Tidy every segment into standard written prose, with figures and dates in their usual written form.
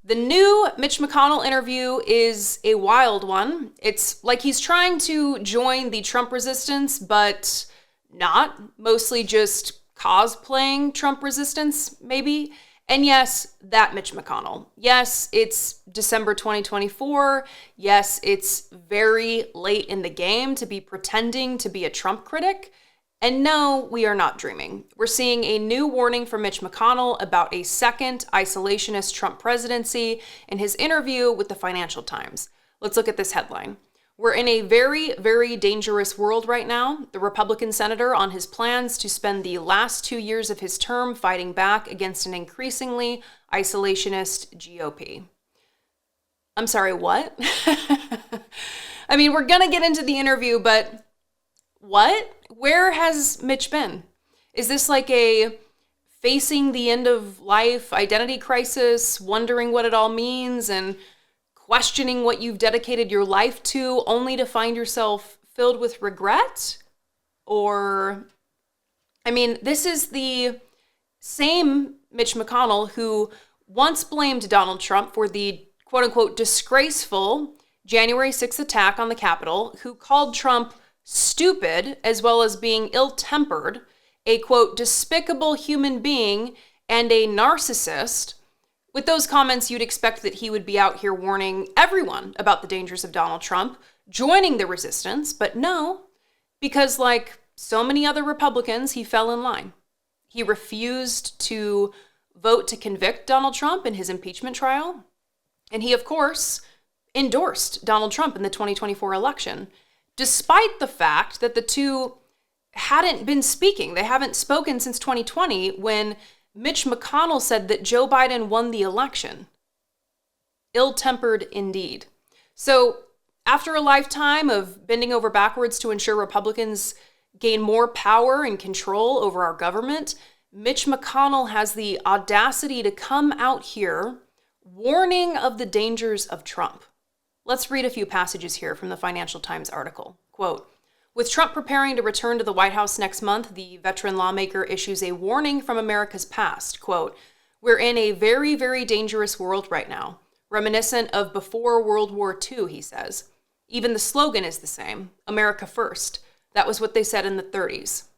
The new Mitch McConnell interview is a wild one. It's like he's trying to join the Trump resistance, but not. Mostly just cosplaying Trump resistance, maybe. And yes, that Mitch McConnell. Yes, it's December 2024. Yes, it's very late in the game to be pretending to be a Trump critic. And no, we are not dreaming. We're seeing a new warning from Mitch McConnell about a second isolationist Trump presidency in his interview with the Financial Times. Let's look at this headline. We're in a very, very dangerous world right now. The Republican senator on his plans to spend the last 2 years of his term fighting back against an increasingly isolationist GOP. I'm sorry, what? I mean, we're going to get into the interview, but what? Where has Mitch been? Is this like a facing the end of life identity crisis, wondering what it all means, and questioning what you've dedicated your life to only to find yourself filled with regret? Or, I mean, this is the same Mitch McConnell who once blamed Donald Trump for the quote-unquote disgraceful January 6th attack on the Capitol, who called Trump stupid as well as being ill-tempered, a quote despicable human being, and a narcissist. With those comments, you'd expect that he would be out here warning everyone about the dangers of Donald Trump, joining the resistance, but no, because like so many other Republicans, he fell in line. He refused to vote to convict Donald Trump in his impeachment trial, and he, of course, endorsed Donald Trump in the 2024 election, despite the fact that the two hadn't been speaking. They haven't spoken since 2020 when Mitch McConnell said that Joe Biden won the election. Ill-tempered indeed. So after a lifetime of bending over backwards to ensure Republicans gain more power and control over our government, Mitch McConnell has the audacity to come out here warning of the dangers of Trump. Let's read a few passages here from the Financial Times article. Quote, with Trump preparing to return to the White House next month, the veteran lawmaker issues a warning from America's past. Quote, we're in a very, very dangerous world right now, reminiscent of before World War II, he says. Even the slogan is the same, America First. That was what they said in the 30s.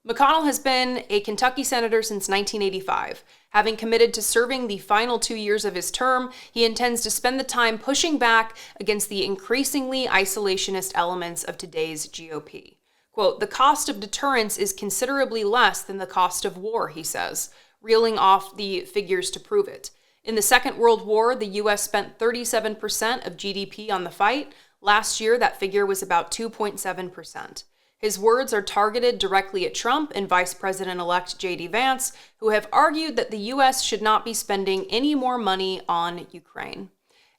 McConnell has been a Kentucky senator since 1985. Having committed to serving the final 2 years of his term, he intends to spend the time pushing back against the increasingly isolationist elements of today's GOP. Quote, the cost of deterrence is considerably less than the cost of war, he says, reeling off the figures to prove it. In the Second World War, the U.S. spent 37% of GDP on the fight. Last year, that figure was about 2.7%. His words are targeted directly at Trump and Vice President-elect J.D. Vance, who have argued that the U.S. should not be spending any more money on Ukraine.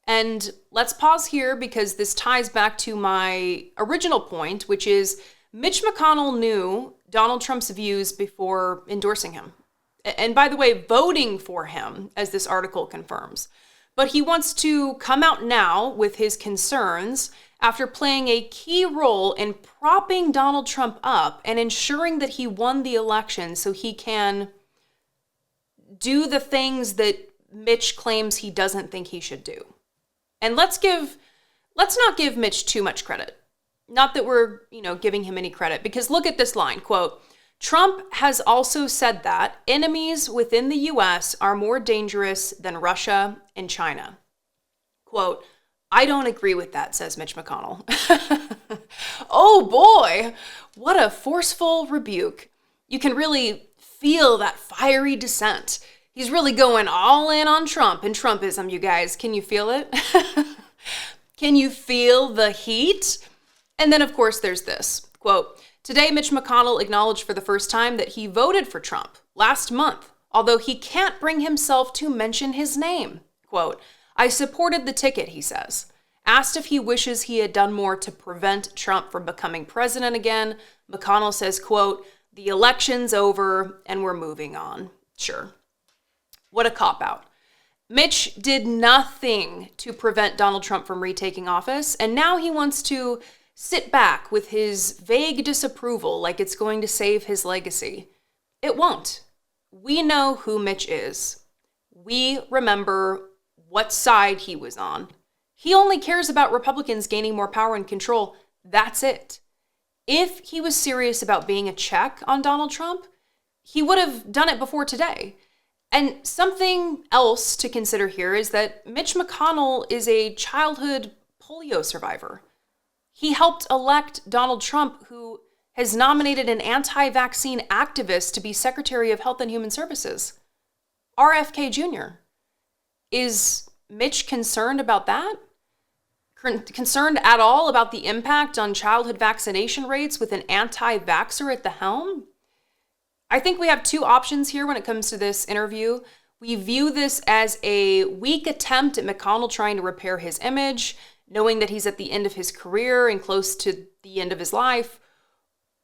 And let's pause here because this ties back to my original point, which is Mitch McConnell knew Donald Trump's views before endorsing him. And by the way, voting for him, as this article confirms. But he wants to come out now with his concerns after playing a key role in propping Donald Trump up and ensuring that he won the election so he can do the things that Mitch claims he doesn't think he should do. And let's not give Mitch too much credit. Not that we're, giving him any credit, because look at this line, quote, Trump has also said that enemies within the U.S. are more dangerous than Russia and China. Quote, I don't agree with that, says Mitch McConnell. Oh boy, what a forceful rebuke. You can really feel that fiery dissent. He's really going all in on Trump and Trumpism, you guys. Can you feel it? Can you feel the heat? And then, of course, there's this. Quote, today, Mitch McConnell acknowledged for the first time that he voted for Trump last month, although he can't bring himself to mention his name. Quote, I supported the ticket, he says. Asked if he wishes he had done more to prevent Trump from becoming president again, McConnell says, quote, the election's over and we're moving on. Sure. What a cop-out. Mitch did nothing to prevent Donald Trump from retaking office, and now he wants to sit back with his vague disapproval like it's going to save his legacy. It won't. We know who Mitch is. We remember what side he was on. He only cares about Republicans gaining more power and control. That's it. If he was serious about being a check on Donald Trump, he would have done it before today. And something else to consider here is that Mitch McConnell is a childhood polio survivor. He helped elect Donald Trump, who has nominated an anti-vaccine activist to be Secretary of Health and Human Services, RFK Jr. Is Mitch concerned about that? Concerned at all about the impact on childhood vaccination rates with an anti-vaxxer at the helm? I think we have two options here when it comes to this interview. We view this as a weak attempt at McConnell trying to repair his image, knowing that he's at the end of his career and close to the end of his life.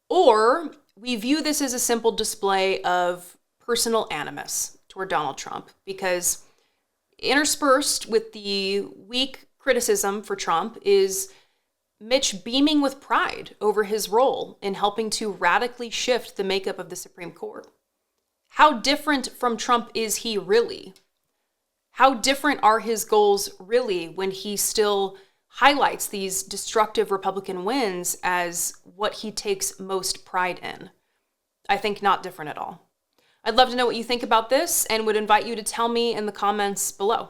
Or we view this as a simple display of personal animus toward Donald Trump, because interspersed with the weak criticism for Trump is Mitch beaming with pride over his role in helping to radically shift the makeup of the Supreme Court. How different from Trump is he really? How different are his goals really when he still highlights these destructive Republican wins as what he takes most pride in? I think not different at all. I'd love to know what you think about this and would invite you to tell me in the comments below.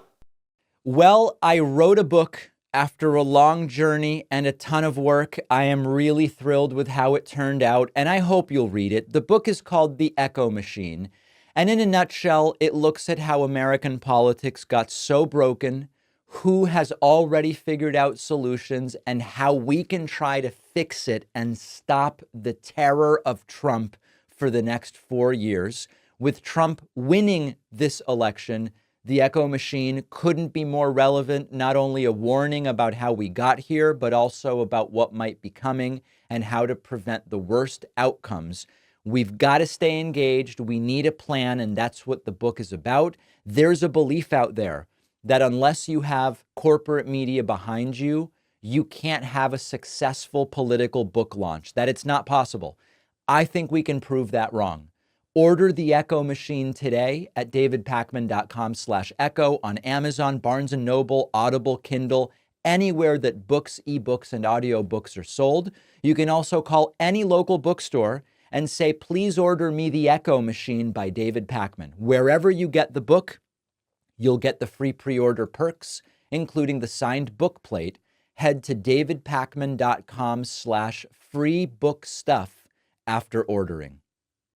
Well, I wrote a book after a long journey and a ton of work. I am really thrilled with how it turned out, and I hope you'll read it. The book is called The Echo Machine, and in a nutshell, it looks at how American politics got so broken, who has already figured out solutions, and how we can try to fix it and stop the terror of Trump for the next 4 years. With Trump winning this election, The Echo Machine couldn't be more relevant, not only a warning about how we got here, but also about what might be coming and how to prevent the worst outcomes. We've got to stay engaged. We need a plan, and that's what the book is about. There's a belief out there that unless you have corporate media behind you, you can't have a successful political book launch, that it's not possible. I think we can prove that wrong. Order The Echo Machine today at davidpakman.com/echo on Amazon, Barnes & Noble, Audible, Kindle, anywhere that books, ebooks, and audiobooks are sold. You can also call any local bookstore and say, please order me The Echo Machine by David Pakman. Wherever you get the book, you'll get the free pre-order perks, including the signed book plate. Head to davidpakman.com/free book stuff after ordering.